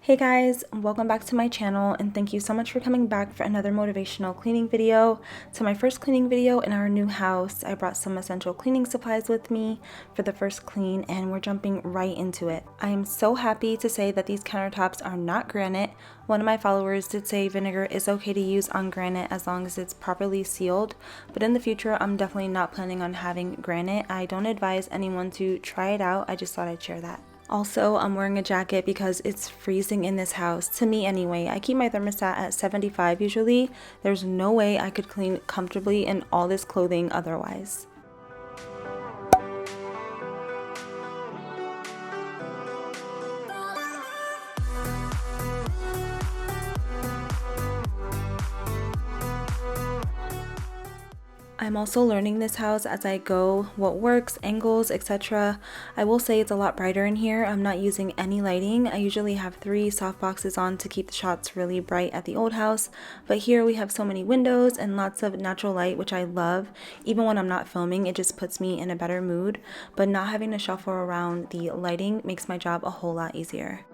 Hey guys, welcome back to my channel and thank you so much for coming back for another motivational cleaning video. To my first cleaning video in our new house, I brought some essential cleaning supplies with me for the first clean and we're jumping right into it. I am so happy to say that these countertops are not granite. One of my followers did say vinegar is okay to use on granite as long as it's properly sealed, but in the future I'm definitely not planning on having granite. I don't advise anyone to try it out, I just thought I'd share that. Also, I'm wearing a jacket because it's freezing in this house, to me anyway. I keep my thermostat at 75 usually. There's no way I could clean comfortably in all this clothing otherwise. I'm also learning this house as I go, what works, angles, etc. I will say it's a lot brighter in here. I'm not using any lighting. I usually have 3 soft boxes on to keep the shots really bright at the old house, but here we have so many windows and lots of natural light, which I love. Even when I'm not filming, it just puts me in a better mood, but not having to shuffle around the lighting makes my job a whole lot easier.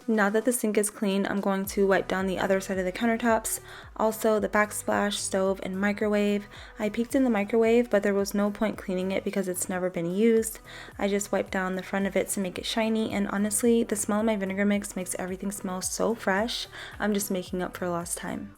Now that the sink is clean, I'm going to wipe down the other side of the countertops, also the backsplash, stove, and microwave. I peeked in the microwave, but there was no point cleaning it because it's never been used. I just wiped down the front of it to make it shiny, and honestly, the smell of my vinegar mix makes everything smell so fresh. I'm just making up for lost time.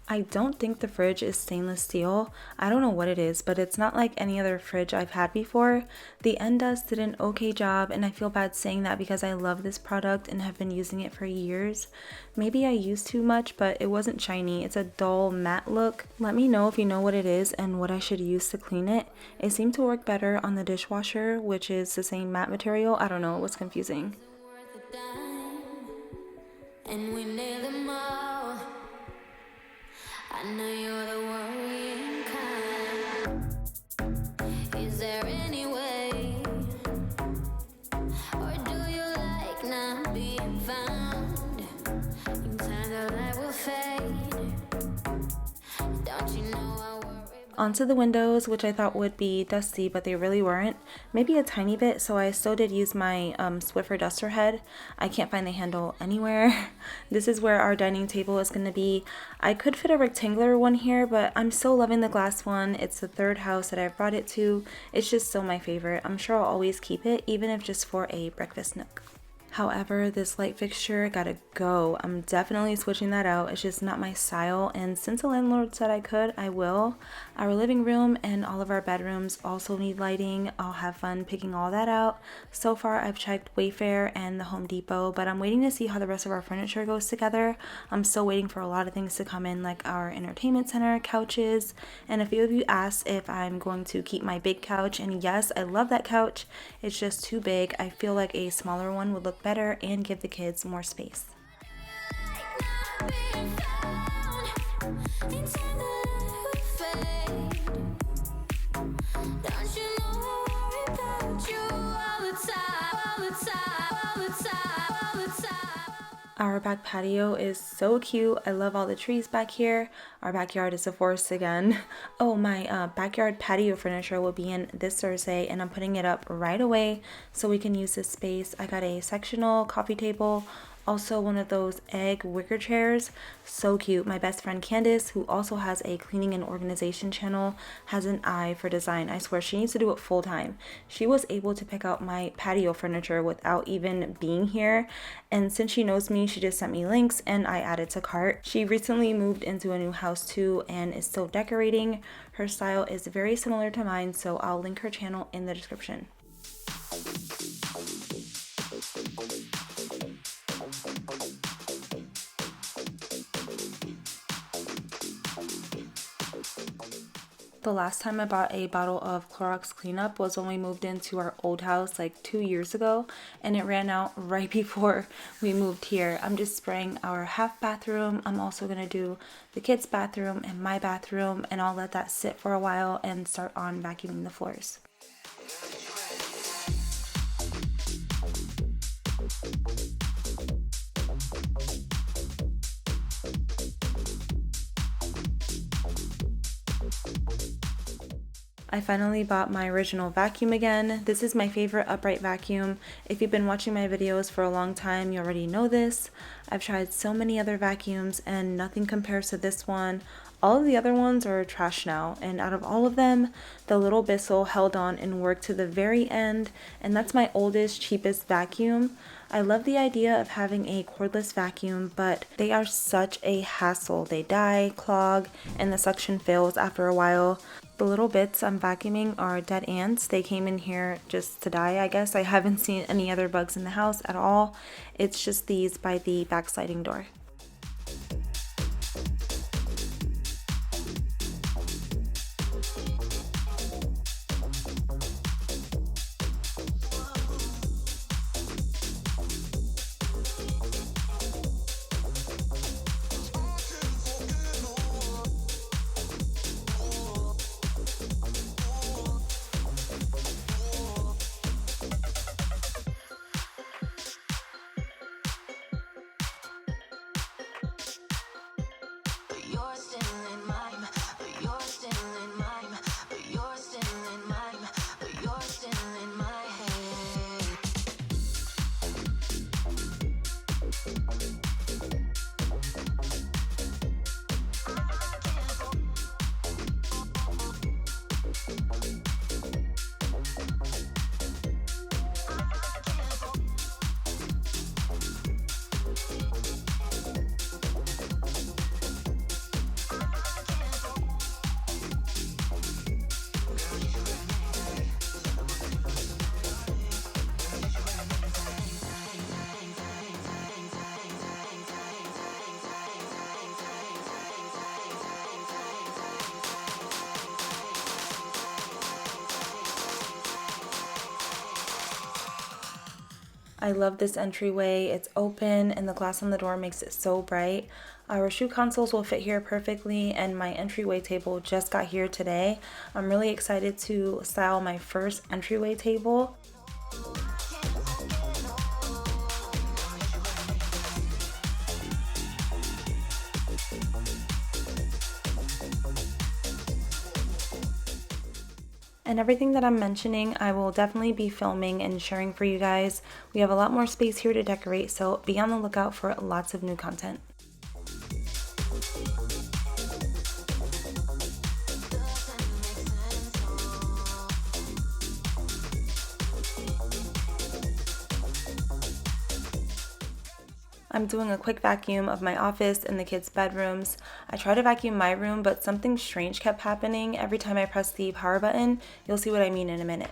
I don't think the fridge is stainless steel. I don't know what it is, but it's not like any other fridge I've had before. The end dust did an okay job, and I feel bad saying that because I love this product and have been using it for years. Maybe I used too much, but it wasn't shiny. It's a dull matte look. Let me know if you know what it is and what I should use to clean it. It seemed to work better on the dishwasher, which is the same matte material. I don't know, it was confusing. And we nail them all. I know you're the worrying kind. Is there any way? Or do you like not being found? In time the light will fade. Don't you know I worry? Onto the windows, which I thought would be dusty, but they really weren't. Maybe a tiny bit, so I still did use my Swiffer duster head. I can't find the handle anywhere. This is where our dining table is going to be. I could fit a rectangular one here, but I'm so loving the glass one. It's the 3rd house that I've brought it to. It's just still my favorite. I'm sure I'll always keep it, even if just for a breakfast nook. However, this light fixture gotta go. I'm definitely switching that out. It's just not my style, and since the landlord said I could, I will. Our living room and all of our bedrooms also need lighting. I'll have fun picking all that out. So far, I've checked Wayfair and the Home Depot, but I'm waiting to see how the rest of our furniture goes together. I'm still waiting for a lot of things to come in, like our entertainment center, couches, and a few of you asked if I'm going to keep my big couch, and yes, I love that couch. It's just too big. I feel like a smaller one would look better and give the kids more space. Our back patio is so cute. I love all the trees back here. Our backyard is a forest again. Oh, my backyard patio furniture will be in this Thursday, and I'm putting it up right away so we can use this space. I got a sectional coffee table, also one of those egg wicker chairs. So cute. My best friend Candace, who also has a cleaning and organization channel, has an eye for design. I swear she needs to do it full time. She was able to pick out my patio furniture without even being here, and since she knows me, she just sent me links and I added to cart. She recently moved into a new house too and is still decorating. Her style is very similar to mine, so I'll link her channel in the description. The last time I bought a bottle of Clorox cleanup was when we moved into our old house like 2 years ago, and it ran out right before we moved here. I'm just spraying our half bathroom. I'm also going to do the kids' bathroom and my bathroom, and I'll let that sit for a while and start on vacuuming the floors. I finally bought my original vacuum again. This is my favorite upright vacuum. If you've been watching my videos for a long time, you already know this. I've tried so many other vacuums and nothing compares to this one. All of the other ones are trash now, and out of all of them, the little Bissell held on and worked to the very end, and that's my oldest, cheapest vacuum. I love the idea of having a cordless vacuum, but they are such a hassle. They die, clog, and the suction fails after a while. The little bits I'm vacuuming are dead ants. They came in here just to die, I guess. I haven't seen any other bugs in the house at all. It's just these by the back sliding door. I love this entryway. It's open and the glass on the door makes it so bright. Our shoe consoles will fit here perfectly, and my entryway table just got here today. I'm really excited to style my first entryway table. And everything that I'm mentioning, I will definitely be filming and sharing for you guys. We have a lot more space here to decorate, so be on the lookout for lots of new content. I'm doing a quick vacuum of my office and the kids' bedrooms. I tried to vacuum my room, but something strange kept happening every time I pressed the power button. You'll see what I mean in a minute.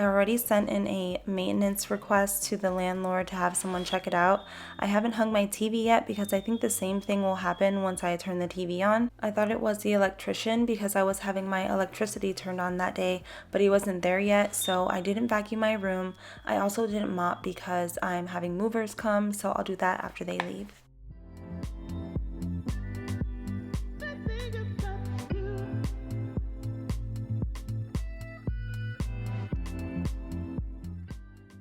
I already sent in a maintenance request to the landlord to have someone check it out. I haven't hung my TV yet because I think the same thing will happen once I turn the TV on. I thought it was the electrician because I was having my electricity turned on that day, but he wasn't there yet, so I didn't vacuum my room. I also didn't mop because I'm having movers come, so I'll do that after they leave.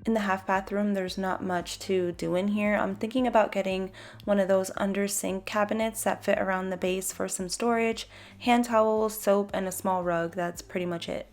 In the half bathroom, there's not much to do in here. I'm thinking about getting one of those under sink cabinets that fit around the base for some storage, hand towels, soap, and a small rug. That's pretty much it.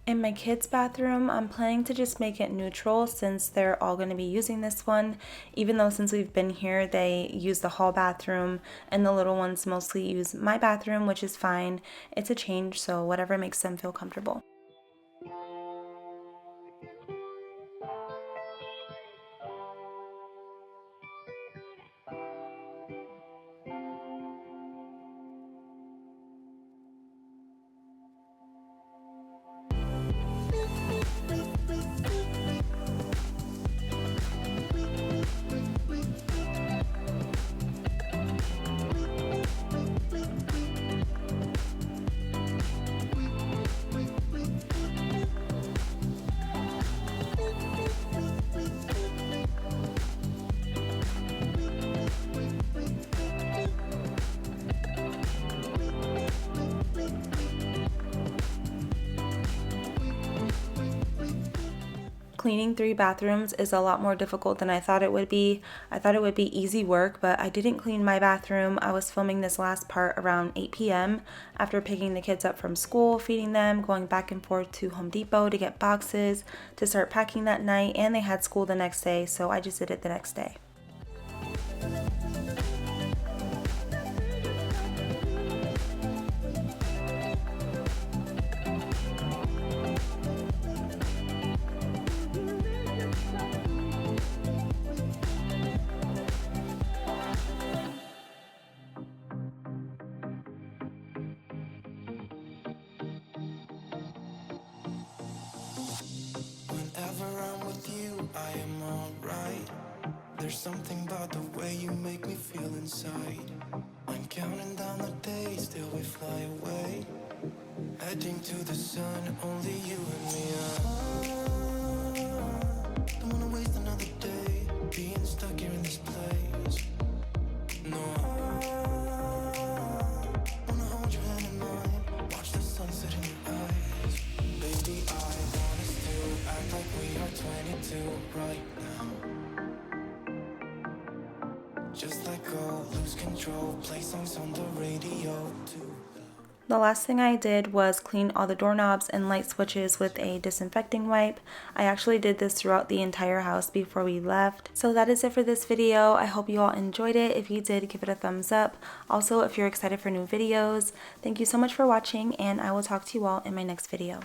In my kids' bathroom, I'm planning to just make it neutral since they're all going to be using this one, even though since we've been here they use the hall bathroom and the little ones mostly use my bathroom, which is fine. It's a change, so whatever makes them feel comfortable. Cleaning 3 bathrooms is a lot more difficult than I thought it would be. I thought it would be easy work, but I didn't clean my bathroom. I was filming this last part around 8 p.m. after picking the kids up from school, feeding them, going back and forth to Home Depot to get boxes, to start packing that night, and they had school the next day, so I just did it the next day. Whenever I'm with you, I am alright. There's something about the way you make me feel inside. I'm counting down the days till we fly away, heading to the sun, only you and me. Don't wanna waste another day being stuck here in this place. No, wanna hold your hand in mine, watch the sunset in your eyes. Baby, I want us to act like we are 22 right now. Just let go, lose control, play songs on the radio too. The last thing I did was clean all the doorknobs and light switches with a disinfecting wipe. I actually did this throughout the entire house before we left. So that is it for this video. I hope you all enjoyed it. If you did, give it a thumbs up. Also, if you're excited for new videos, thank you so much for watching, and I will talk to you all in my next video.